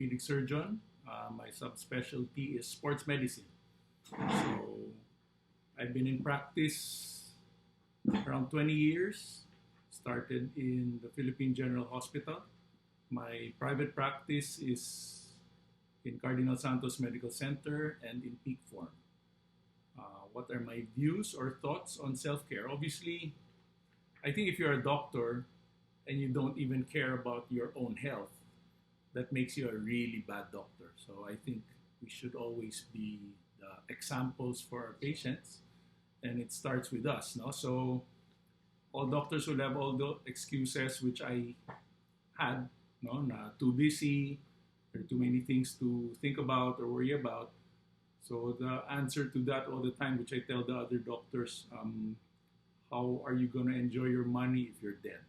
orthopedic surgeon. My subspecialty is sports medicine. So I've been in practice around 20 years. Started in the Philippine General Hospital. My private practice is in Cardinal Santos Medical Center and in peak form. What are my views or thoughts on self-care? Obviously, I think if you're a doctor and you don't even care about your own health, that makes you a really bad doctor. So I think we should always be the examples for our patients, and it starts with us. No? So all doctors will have all the excuses which I had, no, na too busy, there are too many things to think about or worry about. So the answer to that all the time, which I tell the other doctors, how are you going to enjoy your money if you're dead?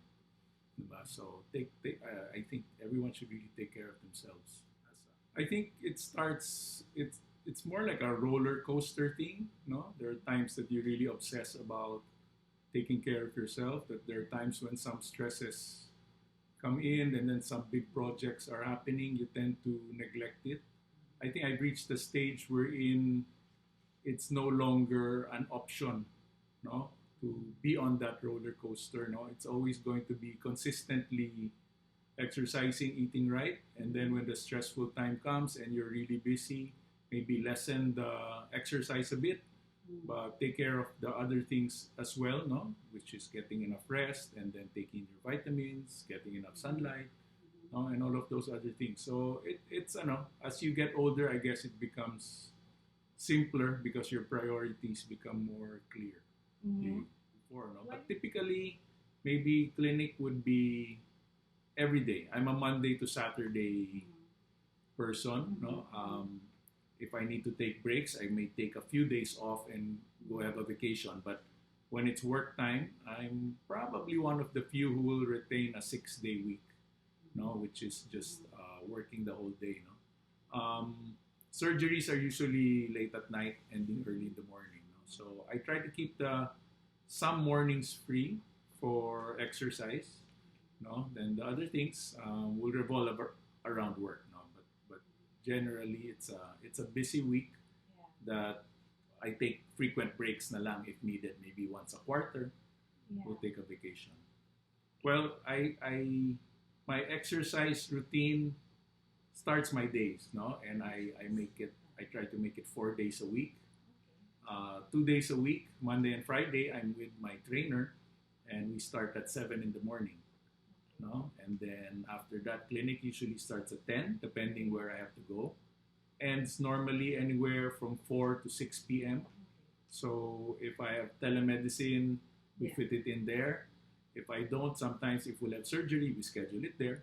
Diba? So I think everyone should really take care of themselves. I think it starts. It's more like a roller coaster thing. No, there are times that you really obsess about taking care of yourself. That there are times when some stresses come in, and then some big projects are happening. You tend to neglect it. I think I've reached the stage wherein it's no longer an option, no, to be on that roller coaster. No, it's always going to be consistently exercising, eating right, and then when the stressful time comes and you're really busy, maybe lessen the exercise a bit, but take care of the other things as well, no, which is getting enough rest and then taking your vitamins, getting enough sunlight, no, and all of those other things. So it's as you get older, I guess it becomes simpler because your priorities become more clear. Before, no? But typically, maybe clinic would be every day. I'm a Monday to Saturday person. No, if I need to take breaks, I may take a few days off and go have a vacation. But when it's work time, I'm probably one of the few who will retain a 6-day week. No, which is just working the whole day. No, surgeries are usually late at night, ending early in the morning. No? So I try to keep some mornings free for exercise. No, then the other things will revolve around work. No, but generally it's a busy week that I take frequent breaks na lang if needed. Maybe once a quarter, we'll take a vacation. Well, I my exercise routine starts my days, no, and I make it. I try to make it 4 days a week. 2 days a week, Monday and Friday, I'm with my trainer, and we start at 7 in the morning. No, and then after that, clinic usually starts at 10, depending where I have to go, and it's normally anywhere from 4 to 6 p.m. So if I have telemedicine, we fit it in there. If I don't, sometimes if we'll have surgery, we schedule it there.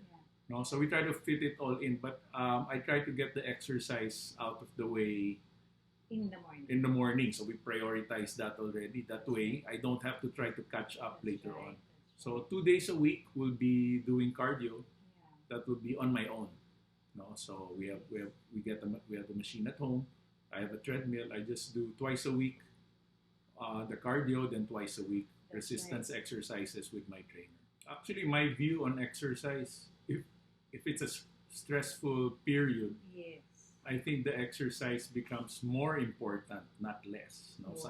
No, so we try to fit it all in, but I try to get the exercise out of the way in the morning. So we prioritize that already. That way, I don't have to try to catch up later on. So 2 days a week will be doing cardio. That will be on my own. No, so we have the machine at home. I have a treadmill. I just do twice a week the cardio, then twice a week resistance exercises with my trainer. Actually, my view on exercise, if it's a stressful period, I think the exercise becomes more important, not less. No, so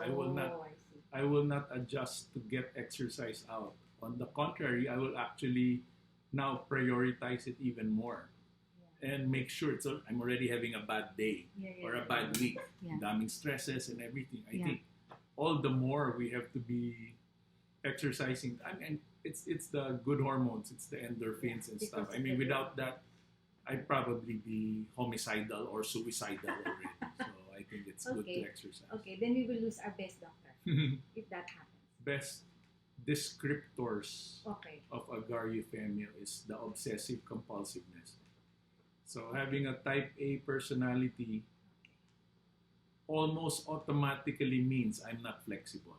I will not adjust to get exercise out. On the contrary, I will actually now prioritize it even more and make sure I'm already having a bad day or a bad week, damning stresses and everything. I think all the more we have to be exercising. I mean, it's the good hormones, it's the endorphins and stuff. I mean, without that, I'd probably be homicidal or suicidal already. So I think it's good to exercise. Okay, then we will lose our best doctor if that happens. Best descriptors of agar Eufemio is the obsessive compulsiveness. So having a type A personality almost automatically means I'm not flexible.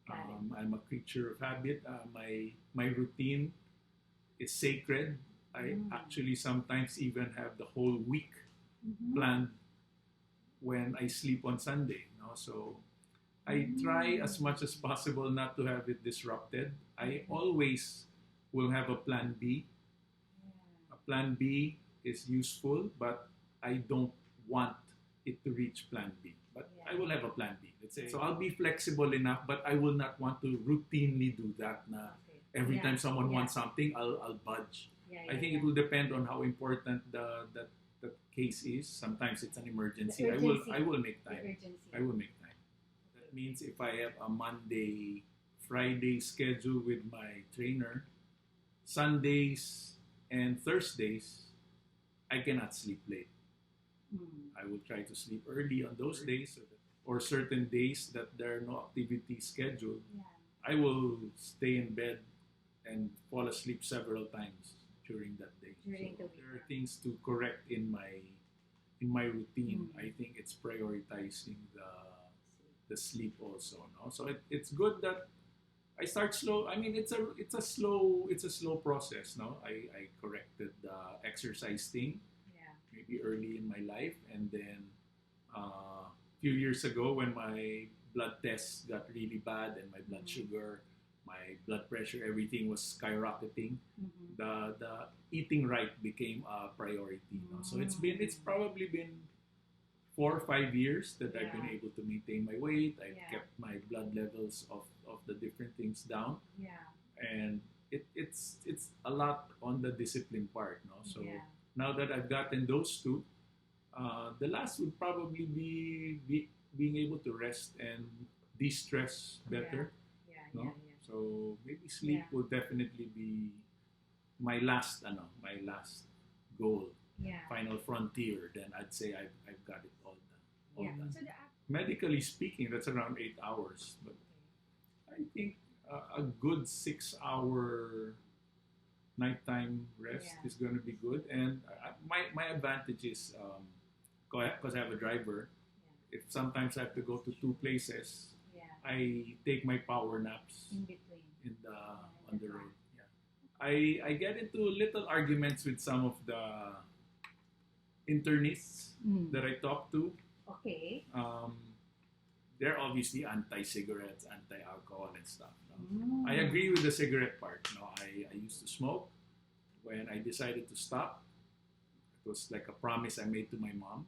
I'm a creature of habit. My routine is sacred. I actually sometimes even have the whole week planned when I sleep on Sunday. So I try as much as possible not to have it disrupted. I always will have a plan B. A plan B is useful, but I don't want it to reach plan B. But Yeah. I will have a plan B. Let's say. So I'll be flexible enough, but I will not want to routinely do that. Okay. Every Yeah. time someone Yeah. wants something, I'll budge. Yeah, I think it will depend on how important that case is. Sometimes it's an emergency. The urgency. I will make The time. urgency. I will make time. That means if I have a Monday, Friday schedule with my trainer, Sundays and Thursdays, I cannot sleep late. Mm. I will try to sleep early on those days, or certain days that there are no activity scheduled. Yeah. I will stay in bed and fall asleep several times during that day. During the week. There are things to correct in my routine. Mm. I think it's prioritizing the sleep also. No, so it's good that I start slow. I mean, it's a slow process. No, I corrected the exercise thing Yeah. maybe early in my life, and then a few years ago when my blood tests got really bad and my blood sugar, my blood pressure, everything was skyrocketing. Mm-hmm. The eating right became a priority. No? So it's probably been 4 or 5 years that I've been Yeah. able to maintain my weight. I've Yeah. kept my blood levels of the different things down, Yeah. and it's a lot on the discipline part. No, so Yeah. now that I've gotten those two, the last would probably be being able to rest and de-stress better. Yeah. No? Yeah. Yeah. So maybe sleep Yeah. will definitely be my last goal, Yeah. final frontier. Then I'd say I've got it all done. Yeah. done. So Medically speaking, that's around 8 hours, but I think a good 6 hour nighttime rest Yeah. is going to be good. And my advantage is because I have a driver. If sometimes I have to go to two places, Yeah. I take my power naps In between. on the road. Yeah. I get into little arguments with some of the internists Mm. that I talk to. Okay. They're obviously anti-cigarettes, anti-alcohol, and stuff. No? Mm. I agree with the cigarette part. No, I used to smoke. When I decided to stop, it was like a promise I made to my mom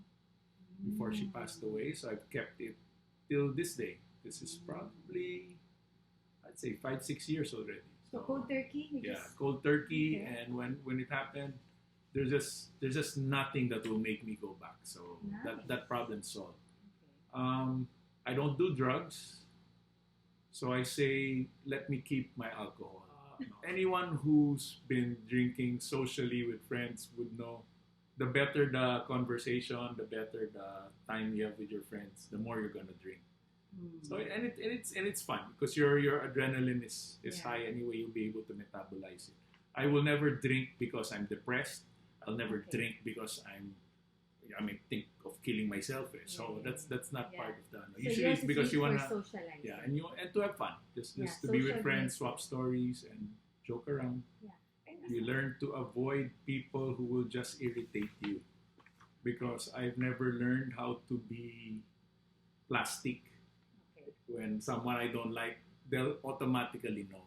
before she passed away. So I've kept it till this day. This is probably, I'd say, 5-6 years already. So cold turkey. You Yeah, just, cold turkey, Okay. and when it happened, there's just nothing that will make me go back. So Nice. that problem's solved. Okay. I don't do drugs, so I say let me keep my alcohol. Anyone who's been drinking socially with friends would know the better the conversation, the better the time you have with your friends, the more you're gonna drink. Mm. So it's fun because your adrenaline is Yeah. high anyway. You'll be able to metabolize it. I will never drink because I'm depressed. I'll never Okay. drink because think of killing myself. So Yeah. that's not Yeah. part of the. So Usually yours it's is because you for wanna socializing. and to have fun, just Yeah, to be with social friends, drinks. swap stories, and joke around. And You learn to avoid people who will just irritate you, because I've never learned how to be plastic. Okay. When someone I don't like, they'll automatically know.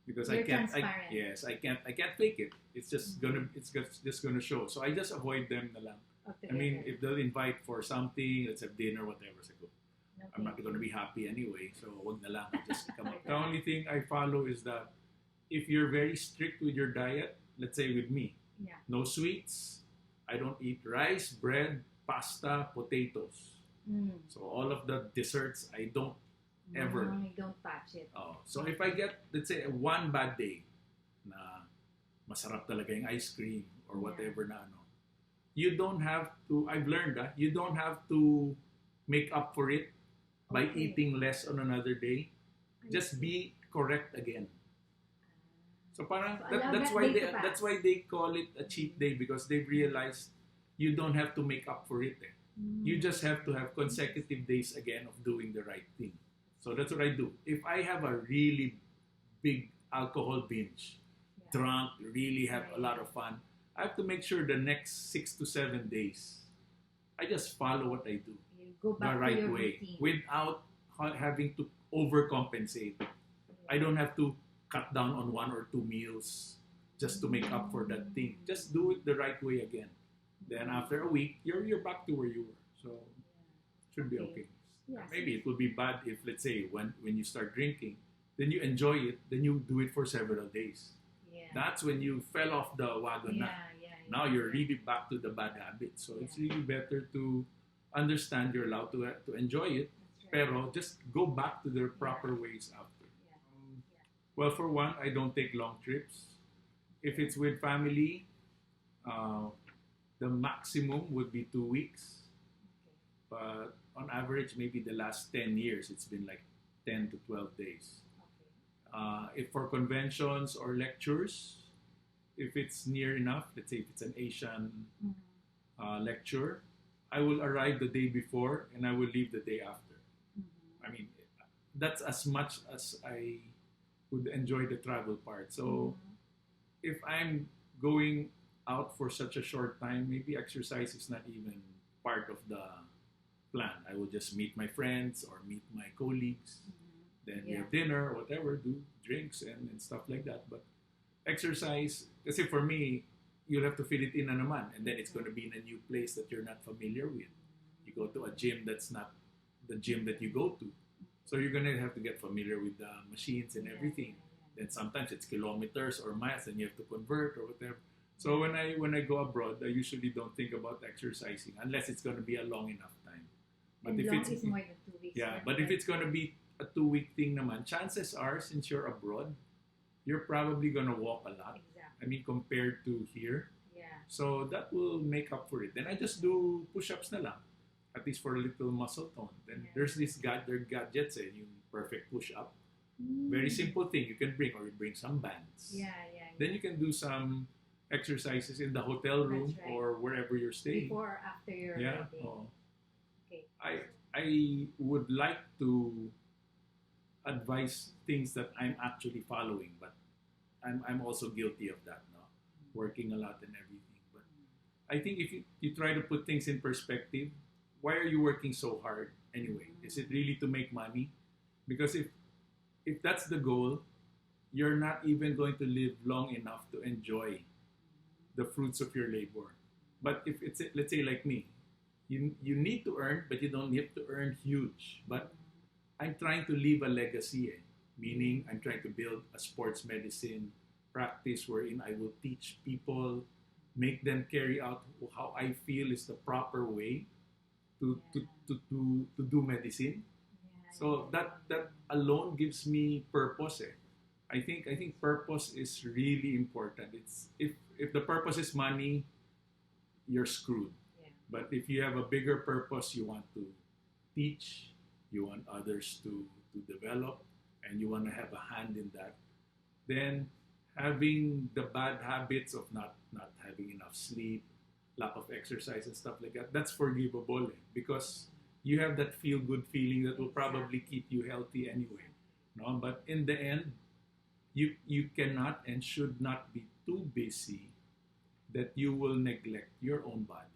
Because You're I can't. transparent. I can't fake it. It's just gonna show. So I just avoid them na lang. I mean, if they'll invite for something, let's have dinner, whatever. So I'm not gonna be happy anyway. So wag na lang. Just come up. The only thing I follow is that if you're very strict with your diet, let's say with me, Yeah. no sweets. I don't eat rice, bread, pasta, potatoes. Mm. So all of the desserts I don't ever. No, you don't touch it. So if I get, let's say, one bad day na masarap talaga yung ice cream or whatever na ano, you don't have to, I've learned that, you don't have to make up for it by Okay. eating less on another day. I Just see. be correct again. So parang, So allow that's that why day to pass. that's why they call it a cheat day, because they've realized you don't have to make up for it. You just have to have consecutive days again of doing the right thing. So that's what I do. If I have a really big alcohol binge, Yeah. drunk, really have a lot of fun, I have to make sure the next 6 to 7 days, I just follow what I do You go the back to right your way routine. without having to overcompensate. I don't have to cut down on 1 or 2 meals just to make up for that thing. Just do it the right way again. Then after a week, you're back to where you were. So should be okay. Yes. Maybe it will be bad if, let's say, when you start drinking, then you enjoy it, then you do it for several days. Yeah. That's when you fell off the wagon. Yeah, Na. yeah, Now you're really back to the bad habit. So it's really better to understand you're allowed to enjoy it, That's right. pero just go back to the proper ways after. Yeah. Well, for one, I don't take long trips. If it's with family, uh, the maximum would be 2 weeks. Okay. But on average, maybe the last 10 years, it's been like 10 to 12 days. Okay. If for conventions or lectures, if it's near enough, let's say if it's an Asian lecture, I will arrive the day before and I will leave the day after. I mean, that's as much as I would enjoy the travel part. So if I'm going out for such a short time, maybe exercise is not even part of the plan. I will just meet my friends or meet my colleagues. Then we have dinner or whatever, do drinks and stuff like that. But exercise, kasi for me, you'll have to fit it in na naman. And then it's going to be in a new place that you're not familiar with. You go to a gym that's not the gym that you go to. So you're going to have to get familiar with the machines and everything. Then sometimes it's kilometers or miles and you have to convert or whatever. So when I go abroad, I usually don't think about exercising unless it's going to be a long enough time. But And if long it's is more than 2 weeks. yeah, but if it's going to be a 2 week thing naman, chances are since you're abroad, you're probably going to walk a lot. Exactly. I mean, compared to here. Yeah. So that will make up for it. Then I just do push-ups na lang, at least for a little muscle tone. Then there's this there are gadgets, yung perfect push-up. Very simple thing you can bring, or you bring some bands. Yeah. Then you can do some exercises in the hotel room That's right. or wherever you're staying. Before or after your Yeah. day. Oh. Okay. I would like to advise things that I'm actually following, but I'm also guilty of that now, working a lot and everything. But I think if you try to put things in perspective, why are you working so hard anyway? Is it really to make money? Because if that's the goal, you're not even going to live long enough to enjoy the fruits of your labor. But if it's, let's say like me, you need to earn, but you don't need to earn huge. But I'm trying to leave a legacy, meaning I'm trying to build a sports medicine practice wherein I will teach people, make them carry out how I feel is the proper way to do medicine. So that alone gives me purpose. I think purpose is really important. It's if the purpose is money, you're screwed. Yeah. But if you have a bigger purpose, you want to teach, you want others to develop, and you want to have a hand in that, then having the bad habits of not having enough sleep, lack of exercise and stuff like that, that's forgivable because you have that feel-good feeling that will probably keep you healthy anyway. No? But in the end, you cannot and should not be too busy that you will neglect your own body.